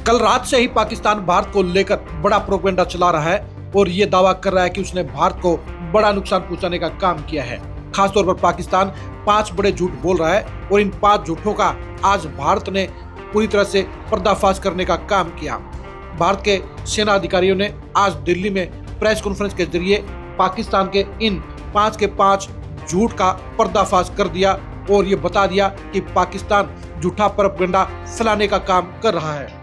कल रात से ही पाकिस्तान भारत को लेकर बड़ा प्रोपेगेंडा चला रहा है और ये दावा कर रहा है कि उसने भारत को बड़ा नुकसान पहुंचाने का काम किया है। खासतौर पर पाकिस्तान 5 बड़े झूठ बोल रहा है और इन 5 झूठों का आज भारत ने पूरी तरह से पर्दाफाश करने का काम किया। भारत के सेना अधिकारियों ने आज दिल्ली में प्रेस कॉन्फ्रेंस के जरिए पाकिस्तान के इन 5 के 5 झूठ का पर्दाफाश कर दिया और ये बता दिया कि पाकिस्तान झूठा प्रोपेगेंडा फैलाने का काम कर रहा है।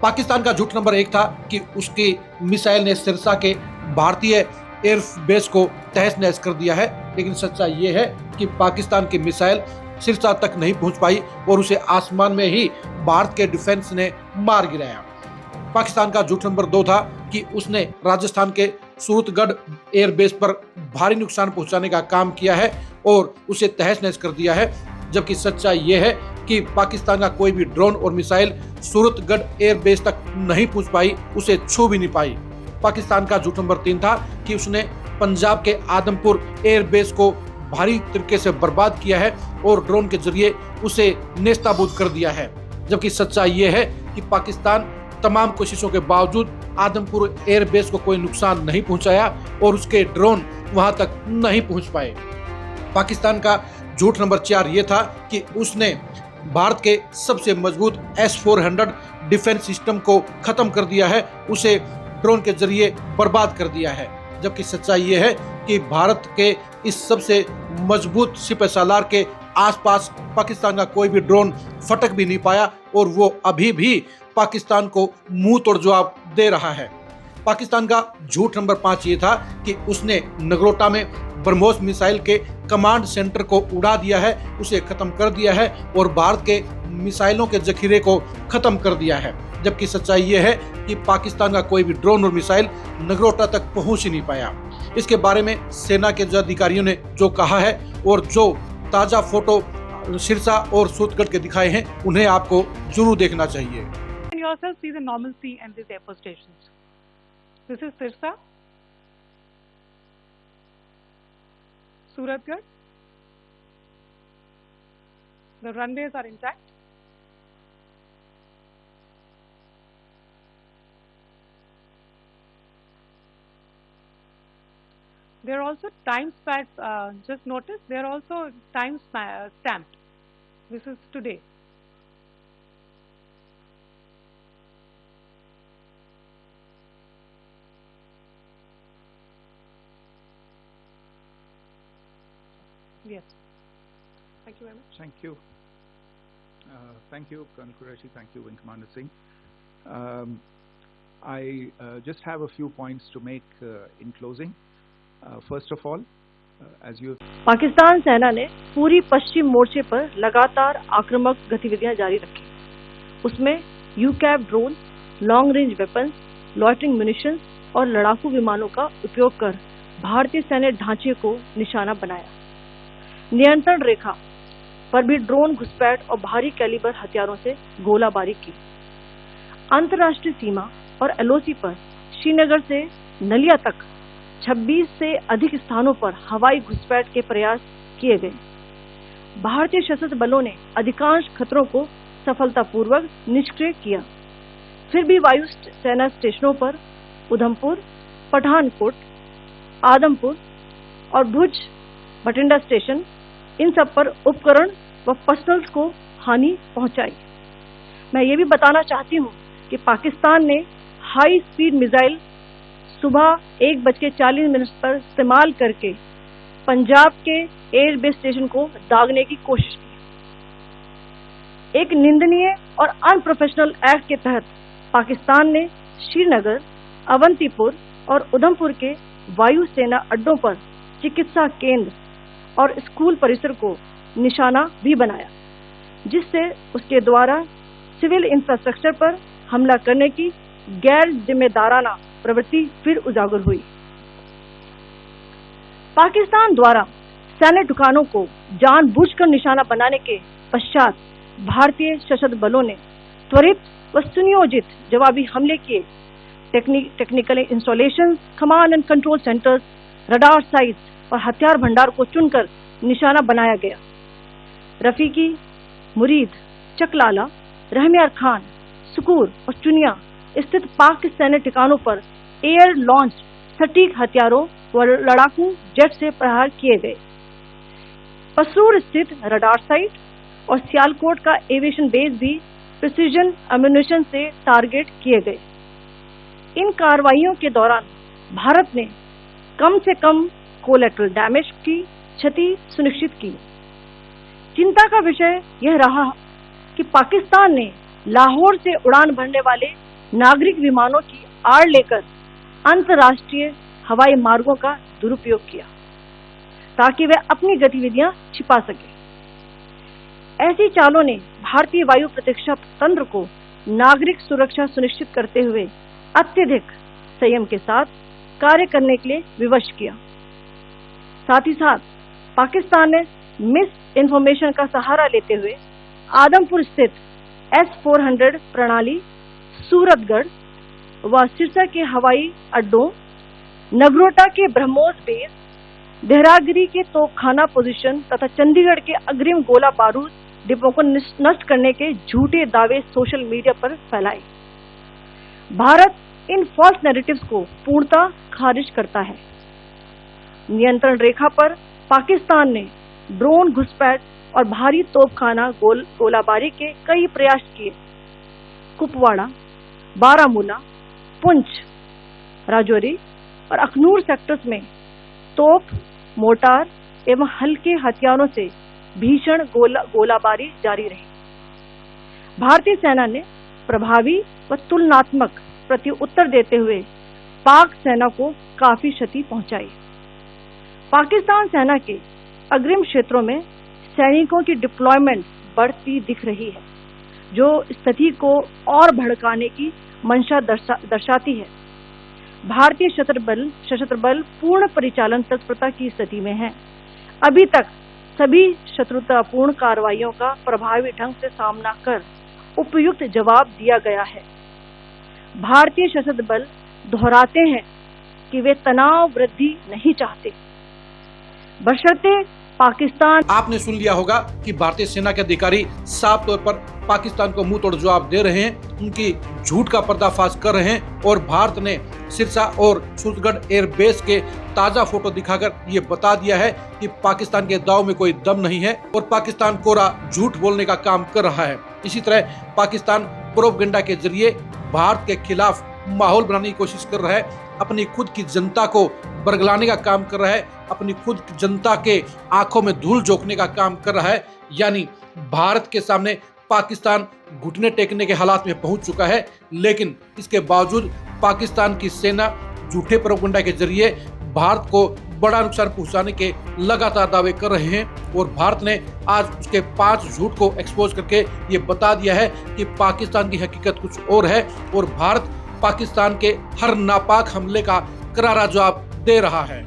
पाकिस्तान का झूठ नंबर 1 था कि उसकी मिसाइल ने सिरसा के भारतीय एयरबेस को तहस नहस कर दिया है, लेकिन सच्चाई ये है कि पाकिस्तान की मिसाइल सिरसा तक नहीं पहुंच पाई और उसे आसमान में ही भारत के डिफेंस ने मार गिराया। पाकिस्तान का झूठ नंबर 2 था कि उसने राजस्थान के सूरतगढ़ एयरबेस पर भारी नुकसान पहुंचाने का काम किया है और उसे तहस नहस कर दिया है, जबकि सच्चाई ये है कि पाकिस्तान का कोई भी ड्रोन और मिसाइल सूरतगढ़ एयरबेस तक नहीं पहुंच पाई, उसे छू भी नहीं पाई। पाकिस्तान का झूठ नंबर 3 था कि उसने पंजाब के आदमपुर एयरबेस को भारी तरीके से बर्बाद किया है और ड्रोन के जरिए उसे नेस्ताबूद कर दिया है, जबकि सच्चाई ये है कि पाकिस्तान तमाम कोशिशों के बावजूद आदमपुर एयरबेस को कोई नुकसान नहीं पहुंचाया और उसके ड्रोन वहां तक नहीं पहुंच पाए। पाकिस्तान का झूठ नंबर 4 ये था कि उसने भारत के सबसे मजबूत S-400 डिफेंस सिस्टम को खत्म कर दिया है, उसे ड्रोन के जरिए बर्बाद कर दिया है, जबकि सच्चाई ये है कि भारत के इस सबसे मजबूत सिपहसालार के आसपास पाकिस्तान का कोई भी ड्रोन फटक भी नहीं पाया और वो अभी भी पाकिस्तान को मुंह तोड़ जवाब दे रहा है। पाकिस्तान का झूठ नंबर 5 ये था कि उसने नगरोटा में ब्रह्मोस मिसाइल के कमांड सेंटर को उड़ा दिया है, उसे खत्म कर दिया है और भारत के मिसाइलों के जखीरे को खत्म कर दिया है, जबकि सच्चाई ये है कि पाकिस्तान का कोई भी ड्रोन और मिसाइल नगरोटा तक पहुंच ही नहीं पाया। इसके बारे में सेना के जो अधिकारियों ने जो कहा है और जो ताजा फोटो सिरसा और सूरतगढ़ के दिखाए हैं, उन्हें आपको जरूर देखना चाहिए। Yourself see the normalcy and these airport stations. This is Sirsa, Suratgarh. The runways are intact. They are also time stamped. Just notice they are also time stamped. This is today. Yes. Thank you very much. Thank you. Thank you, Colonel Qureshi. Thank you, Wing Commander Singh. I just have a few points to make in closing. First of all, as you... Pakistan सेना ने पूरी पश्चिम मोर्चे पर लगातार आक्रामक गतिविधियां जारी रखी। उसमें UCAV drone, long range weapons, loitering munitions और लड़ाकू विमानों का उपयोग कर भारतीय सैन्य ढांचे को निशाना बनाया। नियंत्रण रेखा पर भी ड्रोन घुसपैठ और भारी कैलिबर हथियारों से गोलाबारी की। अंतर्राष्ट्रीय सीमा और LOC पर श्रीनगर से नलिया तक 26 से अधिक स्थानों पर हवाई घुसपैठ के प्रयास किए गए। भारतीय सशस्त्र बलों ने अधिकांश खतरों को सफलतापूर्वक निष्क्रिय किया। फिर भी वायु सेना स्टेशनों पर उधमपुर, पठानकोट, आदमपुर और भुज बठिंडा स्टेशन, इन सब पर उपकरण व पर्सनल्स को हानि पहुंचाई। मैं ये भी बताना चाहती हूं कि पाकिस्तान ने हाई स्पीड मिसाइल सुबह 1:40 पर इस्तेमाल करके पंजाब के एयरबेस स्टेशन को दागने की कोशिश की। एक निंदनीय और अनप्रोफेशनल एक्ट के तहत पाकिस्तान ने श्रीनगर, अवंतीपुर और उधमपुर के वायु सेना अड्डों पर चिकित्सा केंद्र और स्कूल परिसर को निशाना भी बनाया, जिससे उसके द्वारा सिविल इंफ्रास्ट्रक्चर पर हमला करने की गैर जिम्मेदाराना प्रवृत्ति फिर उजागर हुई। पाकिस्तान द्वारा सैन्य ठिकानों को जानबूझकर निशाना बनाने के पश्चात भारतीय सशस्त्र बलों ने त्वरित व सुनियोजित जवाबी हमले किए। Technical installations, command and control centres, radar sites और हथियार भंडार को चुनकर निशाना बनाया गया। रफीकी, मुरीद, चकलाला, रहमियार खान, सुकूर और चुनिया स्थित पाक के सैन्य ठिकानों पर एयर लॉन्च सटीक हथियारों व लड़ाकू जेट से प्रहार किए गए। पसरूर स्थित रडार साइट और सियालकोट का एविएशन बेस भी प्रिसीजन एम्यूनिशन से टारगेट किए गए। इन कार्रवाइयों के दौरान भारत ने कम से कम कोलैटरल डैमेज की क्षति सुनिश्चित की। चिंता का विषय यह रहा कि पाकिस्तान ने लाहौर से उड़ान भरने वाले नागरिक विमानों की आड़ लेकर अंतर्राष्ट्रीय हवाई मार्गों का दुरुपयोग किया ताकि वे अपनी गतिविधियां छिपा सके। ऐसी चालों ने भारतीय वायु प्रतिरक्षा तंत्र को नागरिक सुरक्षा सुनिश्चित करते हुए अत्यधिक संयम के साथ कार्य करने के लिए विवश किया। साथ ही साथ पाकिस्तान ने मिस इन्फॉर्मेशन का सहारा लेते हुए आदमपुर स्थित S-400 प्रणाली, सूरतगढ़ व सिरसा के हवाई अड्डों, नगरोटा के ब्रह्मोस बेस, देहरागिरी के तोपखाना पोजीशन तथा चंडीगढ़ के अग्रिम गोला बारूद डिपो को नष्ट करने के झूठे दावे सोशल मीडिया पर फैलाए। भारत इन फॉल्स नैरेटिव्स को पूर्णतः खारिज करता है। नियंत्रण रेखा पर पाकिस्तान ने ड्रोन घुसपैठ और भारी तोपखाना गोलाबारी के कई प्रयास किए। कुपवाड़ा, बारामूला, पुंछ, राजौरी और अखनूर सेक्टर्स में तोप, मोर्टार एवं हल्के हथियारों से भीषण गोलाबारी जारी रही। भारतीय सेना ने प्रभावी व तुलनात्मक प्रत्युत्तर देते हुए पाक सेना को काफी क्षति पहुंचाई। पाकिस्तान सेना के अग्रिम क्षेत्रों में सैनिकों की डिप्लॉयमेंट बढ़ती दिख रही है, जो स्थिति को और भड़काने की मंशा दर्शाती है। भारतीय सशस्त्र बल पूर्ण परिचालन तत्परता की स्थिति में है। अभी तक सभी शत्रुतापूर्ण कार्रवाइयों का प्रभावी ढंग से सामना कर उपयुक्त जवाब दिया गया है। भारतीय सशस्त्र बल दोहराते हैं कि वे तनाव वृद्धि नहीं चाहते, बशर्ते पाकिस्तान। आपने सुन लिया होगा कि भारतीय सेना के अधिकारी साफ तौर पर पाकिस्तान को मुंह तोड़ जवाब दे रहे हैं, उनकी झूठ का पर्दाफाश कर रहे हैं और भारत ने सिरसा और सूरतगढ़ एयरबेस के ताजा फोटो दिखाकर ये बता दिया है कि पाकिस्तान के दाव में कोई दम नहीं है और पाकिस्तान कोरा झूठ बोलने का काम कर रहा है। इसी तरह पाकिस्तान प्रोपेगेंडा के जरिए भारत के खिलाफ माहौल बनाने की कोशिश कर रहा है, अपनी खुद की जनता को बरगलाने का काम कर रहा है, अपनी खुद की जनता के आंखों में धूल झोंकने का काम कर रहा है। यानी भारत के सामने पाकिस्तान घुटने टेकने के हालात में पहुंच चुका है, लेकिन इसके बावजूद पाकिस्तान की सेना झूठे प्रोपेगेंडा के जरिए भारत को बड़ा नुकसान पहुंचाने के लगातार दावे कर रहे हैं और भारत ने आज उसके 5 झूठ को एक्सपोज करके ये बता दिया है कि पाकिस्तान की हकीकत कुछ और है और भारत पाकिस्तान के हर नापाक हमले का करारा जवाब दे रहा है।